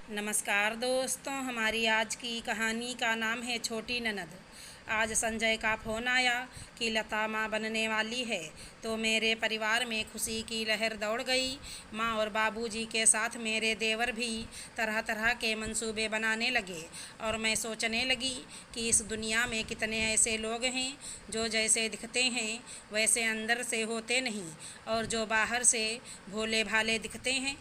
नमस्कार दोस्तों, हमारी आज की कहानी का नाम है छोटी ननद। आज संजय का फ़ोन आया कि लता माँ बनने वाली है, तो मेरे परिवार में खुशी की लहर दौड़ गई। माँ और बाबूजी के साथ मेरे देवर भी तरह तरह के मंसूबे बनाने लगे और मैं सोचने लगी कि इस दुनिया में कितने ऐसे लोग हैं जो जैसे दिखते हैं वैसे अंदर से होते नहीं, और जो बाहर से भोले भाले दिखते हैं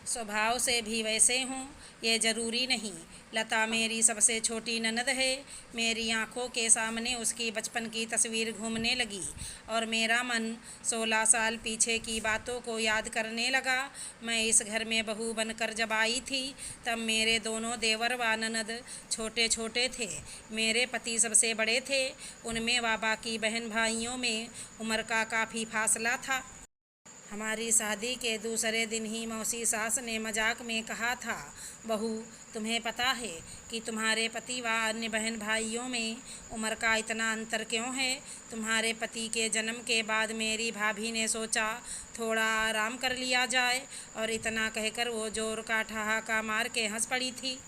स्वभाव से भी वैसे हों, ये ज़रूरी नहीं। लता मेरी सबसे छोटी ननद है। मेरी आंखों के सामने उसकी बचपन की तस्वीर घूमने लगी और मेरा मन 16 साल पीछे की बातों को याद करने लगा। मैं इस घर में बहू बनकर जब आई थी, तब मेरे दोनों देवर व ननद छोटे छोटे थे। मेरे पति सबसे बड़े थे, उनमें व बाकी बहन भाइयों में उम्र का काफ़ी फासला था। हमारी शादी के दूसरे दिन ही मौसी सास ने मजाक में कहा था, बहू, तुम्हें पता है कि तुम्हारे पति व अन्य बहन भाइयों में उम्र का इतना अंतर क्यों है? तुम्हारे पति के जन्म के बाद मेरी भाभी ने सोचा थोड़ा आराम कर लिया जाए, और इतना कहकर वो जोर का ठहाका मार के हंस पड़ी थी।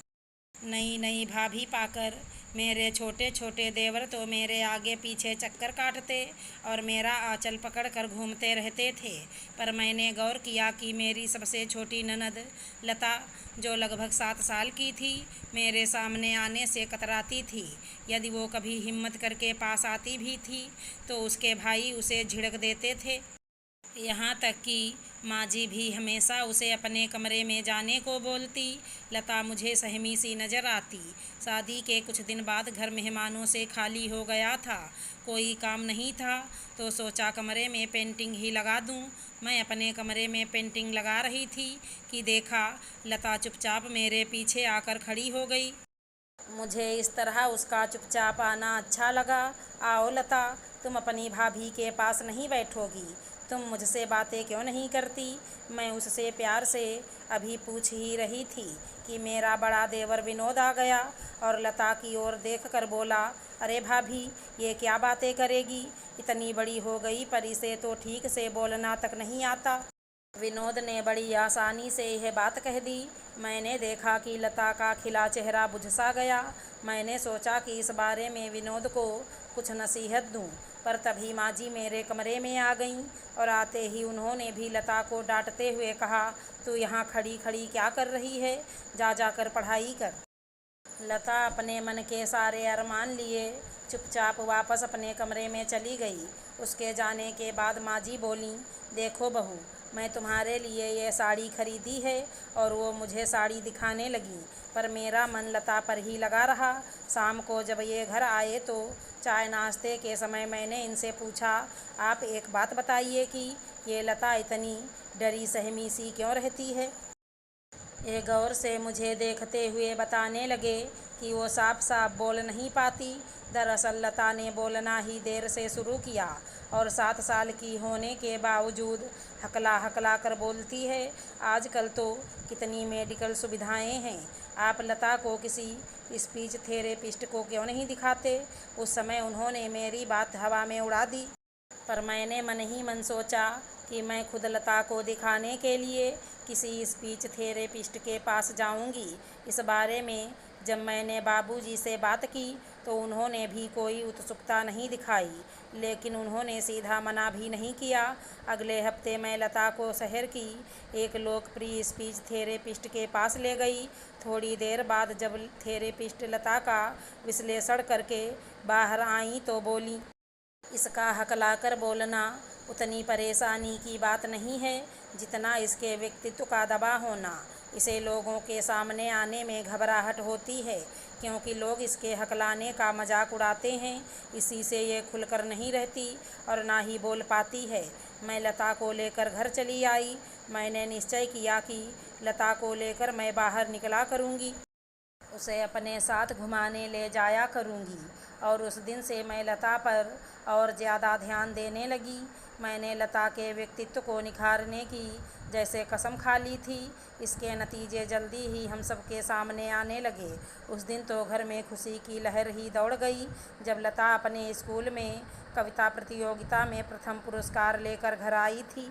नई नई भाभी पाकर मेरे छोटे छोटे देवर तो मेरे आगे पीछे चक्कर काटते और मेरा आंचल पकड़कर घूमते रहते थे। पर मैंने गौर किया कि मेरी सबसे छोटी ननद लता, जो लगभग 7 साल की थी, मेरे सामने आने से कतराती थी। यदि वो कभी हिम्मत करके पास आती भी थी तो उसके भाई उसे झिड़क देते थे। यहाँ तक कि माँ जी भी हमेशा उसे अपने कमरे में जाने को बोलती। लता मुझे सहमी सी नज़र आती। शादी के कुछ दिन बाद घर मेहमानों से खाली हो गया था। कोई काम नहीं था तो सोचा कमरे में पेंटिंग ही लगा दूँ। मैं अपने कमरे में पेंटिंग लगा रही थी कि देखा, लता चुपचाप मेरे पीछे आकर खड़ी हो गई। मुझे इस तरह उसका चुपचाप आना अच्छा लगा। आओ लता, तुम अपनी भाभी के पास नहीं बैठोगी? तुम मुझसे बातें क्यों नहीं करती? मैं उससे प्यार से अभी पूछ ही रही थी कि मेरा बड़ा देवर विनोद आ गया और लता की ओर देखकर बोला, अरे भाभी, ये क्या बातें करेगी? इतनी बड़ी हो गई पर इसे तो ठीक से बोलना तक नहीं आता। विनोद ने बड़ी आसानी से यह बात कह दी। मैंने देखा कि लता का खिला चेहरा बुझ सा गया। मैंने सोचा कि इस बारे में विनोद को कुछ नसीहत दूं, पर तभी माँ जी मेरे कमरे में आ गईं और आते ही उन्होंने भी लता को डांटते हुए कहा, तू यहाँ खड़ी खड़ी क्या कर रही है? जा जाकर पढ़ाई कर। लता अपने मन के सारे अरमान लिए चुपचाप वापस अपने कमरे में चली गई। उसके जाने के बाद माँ जी बोलीं, देखो बहू, मैं तुम्हारे लिए ये साड़ी खरीदी है। और वो मुझे साड़ी दिखाने लगी, पर मेरा मन लता पर ही लगा रहा। शाम को जब ये घर आए तो चाय नाश्ते के समय मैंने इनसे पूछा, आप एक बात बताइए कि ये लता इतनी डरी सहमी सी क्यों रहती है? ये गौर से मुझे देखते हुए बताने लगे कि वो साफ साफ बोल नहीं पाती। दरअसल लता ने बोलना ही देर से शुरू किया और 7 साल की होने के बावजूद हकला हकला कर बोलती है। आजकल तो कितनी मेडिकल सुविधाएं हैं, आप लता को किसी स्पीच थेरेपिस्ट को क्यों नहीं दिखाते? उस समय उन्होंने मेरी बात हवा में उड़ा दी, पर मैंने मन ही मन सोचा कि मैं खुद लता को दिखाने के लिए किसी स्पीच थेरेपिस्ट के पास जाऊंगी। इस बारे में जब मैंने बाबूजी से बात की तो उन्होंने भी कोई उत्सुकता नहीं दिखाई, लेकिन उन्होंने सीधा मना भी नहीं किया। अगले हफ्ते मैं लता को शहर की एक लोकप्रिय स्पीच थेरेपिस्ट के पास ले गई। थोड़ी देर बाद जब थेरेपिस्ट लता का विश्लेषण करके बाहर आई तो बोली, इसका हकलाकर बोलना उतनी परेशानी की बात नहीं है जितना इसके व्यक्तित्व का दबा होना। इसे लोगों के सामने आने में घबराहट होती है क्योंकि लोग इसके हकलाने का मजाक उड़ाते हैं। इसी से ये खुलकर नहीं रहती और ना ही बोल पाती है। मैं लता को लेकर घर चली आई। मैंने निश्चय किया कि लता को लेकर मैं बाहर निकला करूँगी, उसे अपने साथ घुमाने ले जाया करूँगी। और उस दिन से मैं लता पर और ज़्यादा ध्यान देने लगी। मैंने लता के व्यक्तित्व को निखारने की जैसे कसम खा ली थी। इसके नतीजे जल्दी ही हम सबके सामने आने लगे। उस दिन तो घर में खुशी की लहर ही दौड़ गई जब लता अपने स्कूल में कविता प्रतियोगिता में प्रथम पुरस्कार लेकर घर आई थी।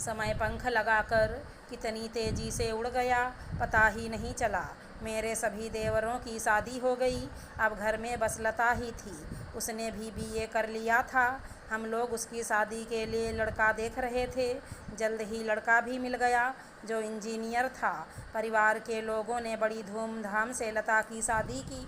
समय पंख लगाकर कितनी तेज़ी से उड़ गया पता ही नहीं चला। मेरे सभी देवरों की शादी हो गई, अब घर में बस लता ही थी। उसने भी बीए कर लिया था। हम लोग उसकी शादी के लिए लड़का देख रहे थे। जल्द ही लड़का भी मिल गया जो इंजीनियर था। परिवार के लोगों ने बड़ी धूमधाम से लता की शादी की।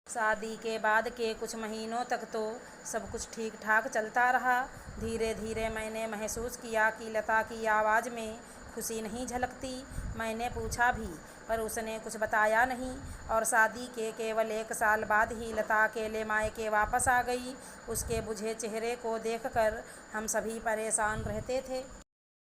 शादी के बाद के कुछ महीनों तक तो सब कुछ ठीक ठाक चलता रहा। धीरे धीरे मैंने महसूस किया कि लता की आवाज़ में खुशी नहीं झलकती। मैंने पूछा भी, पर उसने कुछ बताया नहीं और शादी के केवल 1 साल बाद ही लता अकेले मायके वापस आ गई। उसके बुझे चेहरे को देखकर हम सभी परेशान रहते थे।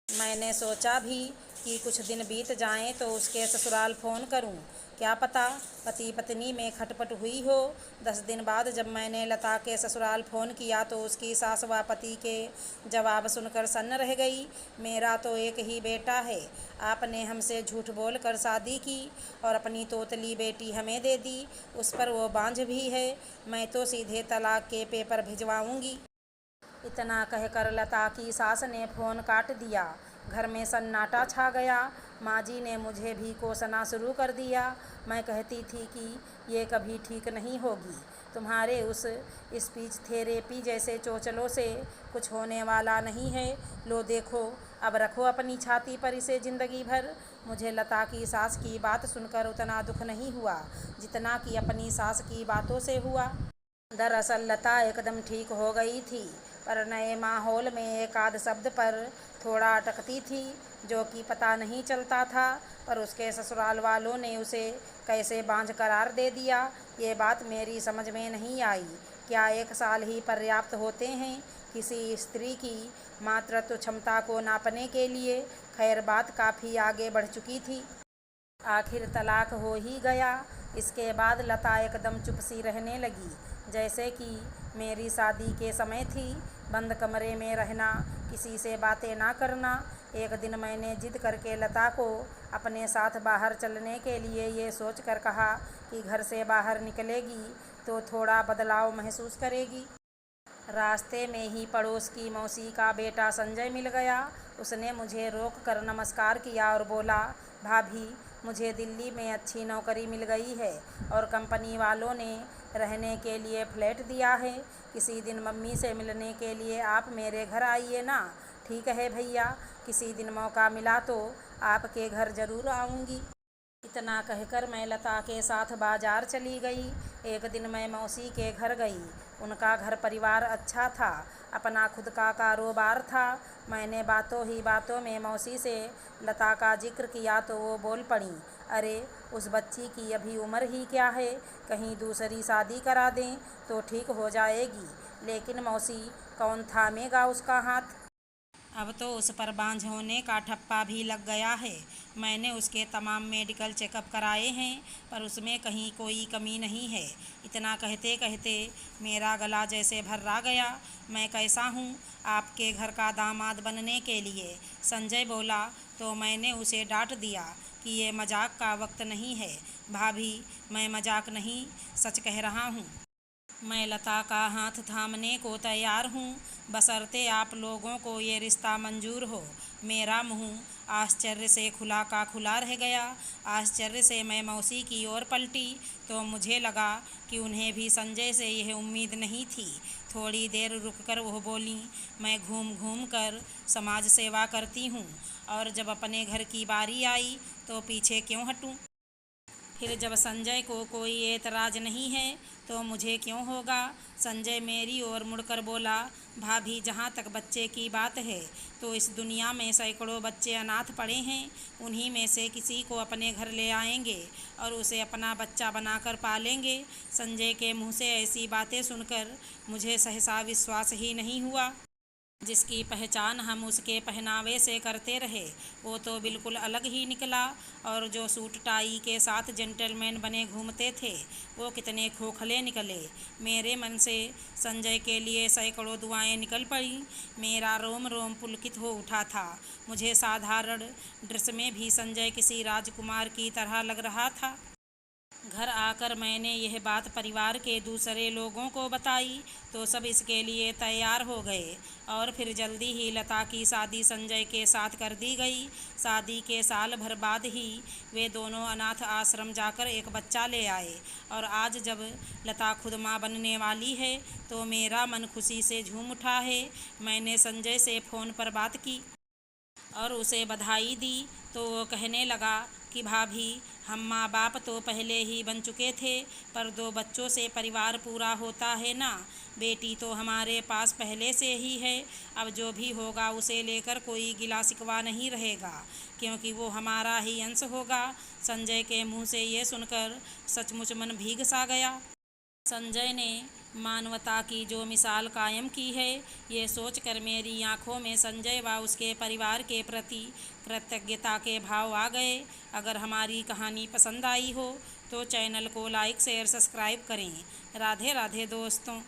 मैंने सोचा भी कि कुछ दिन बीत जाएं तो उसके ससुराल फ़ोन करूं। क्या पता पति पत्नी में खटपट हुई हो। 10 दिन बाद जब मैंने लता के ससुराल फ़ोन किया तो उसकी सास व पति के जवाब सुनकर सन्न रह गई। मेरा तो एक ही बेटा है, आपने हमसे झूठ बोल कर शादी की और अपनी तोतली बेटी हमें दे दी। उस पर वो बांझ भी है। मैं तो सीधे तलाक के पेपर भिजवाऊंगी। इतना कहकर लता की सास ने फ़ोन काट दिया। घर में सन्नाटा छा गया। माँ जी ने मुझे भी कोसना शुरू कर दिया। मैं कहती थी कि ये कभी ठीक नहीं होगी। तुम्हारे उस स्पीच थेरेपी जैसे चोचलों से कुछ होने वाला नहीं है। लो देखो, अब रखो अपनी छाती पर इसे ज़िंदगी भर। मुझे लता की सास की बात सुनकर उतना दुख नहीं हुआ जितना कि अपनी सास की बातों से हुआ। दरअसल लता एकदम ठीक हो गई थी, पर नए माहौल में एक आध शब्द पर थोड़ा अटकती थी, जो कि पता नहीं चलता था। पर उसके ससुराल वालों ने उसे कैसे बांझ करार दे दिया, ये बात मेरी समझ में नहीं आई। क्या 1 साल ही पर्याप्त होते हैं किसी स्त्री की मातृत्व क्षमता को नापने के लिए? खैर, बात काफ़ी आगे बढ़ चुकी थी। आखिर तलाक हो ही गया। इसके बाद लता एकदम चुप सी रहने लगी, जैसे कि मेरी शादी के समय थी। बंद कमरे में रहना, किसी से बातें ना करना। एक दिन मैंने जिद करके लता को अपने साथ बाहर चलने के लिए ये सोच कर कहा कि घर से बाहर निकलेगी तो थोड़ा बदलाव महसूस करेगी। रास्ते में ही पड़ोस की मौसी का बेटा संजय मिल गया। उसने मुझे रोक कर नमस्कार किया और बोला, भाभी, मुझे दिल्ली में अच्छी नौकरी मिल गई है और कंपनी वालों ने रहने के लिए फ्लैट दिया है। किसी दिन मम्मी से मिलने के लिए आप मेरे घर आइए ना। ठीक है भैया, किसी दिन मौका मिला तो आपके घर ज़रूर आऊँगी। इतना कहकर मैं लता के साथ बाजार चली गई। एक दिन मैं मौसी के घर गई। उनका घर परिवार अच्छा था, अपना खुद का कारोबार था। मैंने बातों ही बातों में मौसी से लता का जिक्र किया तो वो बोल पड़ी, अरे उस बच्ची की अभी उम्र ही क्या है, कहीं दूसरी शादी करा दें तो ठीक हो जाएगी। लेकिन मौसी, कौन थामेगा उसका हाथ? अब तो उस पर बांझ होने का ठप्पा भी लग गया है। मैंने उसके तमाम मेडिकल चेकअप कराए हैं, पर उसमें कहीं कोई कमी नहीं है। इतना कहते कहते मेरा गला जैसे भर्रा गया। मैं कैसा हूँ आपके घर का दामाद बनने के लिए? संजय बोला तो मैंने उसे डांट दिया कि ये मजाक का वक्त नहीं है। भाभी, मैं मजाक नहीं, सच कह रहा हूँ। मैं लता का हाथ थामने को तैयार हूँ, बशर्ते आप लोगों को ये रिश्ता मंजूर हो। मेरा मुंह आश्चर्य से खुला का खुला रह गया। आश्चर्य से मैं मौसी की ओर पलटी तो मुझे लगा कि उन्हें भी संजय से यह उम्मीद नहीं थी। थोड़ी देर रुककर वह बोलीं, मैं घूम घूम कर समाज सेवा करती हूँ और जब अपने घर की बारी आई तो पीछे क्यों हटूँ? फिर जब संजय को कोई एतराज़ नहीं है तो मुझे क्यों होगा? संजय मेरी ओर मुड़कर बोला, भाभी, जहाँ तक बच्चे की बात है तो इस दुनिया में सैकड़ों बच्चे अनाथ पड़े हैं। उन्हीं में से किसी को अपने घर ले आएंगे और उसे अपना बच्चा बनाकर पालेंगे। संजय के मुँह से ऐसी बातें सुनकर मुझे सहसा विश्वास ही नहीं हुआ। जिसकी पहचान हम उसके पहनावे से करते रहे वो तो बिल्कुल अलग ही निकला, और जो सूट टाई के साथ जेंटलमैन बने घूमते थे वो कितने खोखले निकले। मेरे मन से संजय के लिए सैकड़ों दुआएं निकल पड़ी। मेरा रोम रोम पुलकित हो उठा था। मुझे साधारण ड्रेस में भी संजय किसी राजकुमार की तरह लग रहा था। घर आकर मैंने यह बात परिवार के दूसरे लोगों को बताई तो सब इसके लिए तैयार हो गए और फिर जल्दी ही लता की शादी संजय के साथ कर दी गई। शादी के साल भर बाद ही वे दोनों अनाथ आश्रम जाकर एक बच्चा ले आए और आज जब लता खुद माँ बनने वाली है तो मेरा मन खुशी से झूम उठा है। मैंने संजय से फ़ोन पर बात की और उसे बधाई दी तो वो कहने लगा कि भाभी, हम माँ बाप तो पहले ही बन चुके थे, पर 2 बच्चों से परिवार पूरा होता है ना। बेटी तो हमारे पास पहले से ही है, अब जो भी होगा उसे लेकर कोई गिला शिकवा नहीं रहेगा, क्योंकि वो हमारा ही अंश होगा। संजय के मुंह से ये सुनकर सचमुच मन भीग सा गया। संजय ने मानवता की जो मिसाल कायम की है, ये सोचकर मेरी आंखों में संजय व उसके परिवार के प्रति कृतज्ञता के भाव आ गए। अगर हमारी कहानी पसंद आई हो तो चैनल को लाइक शेयर सब्सक्राइब करें। राधे राधे दोस्तों।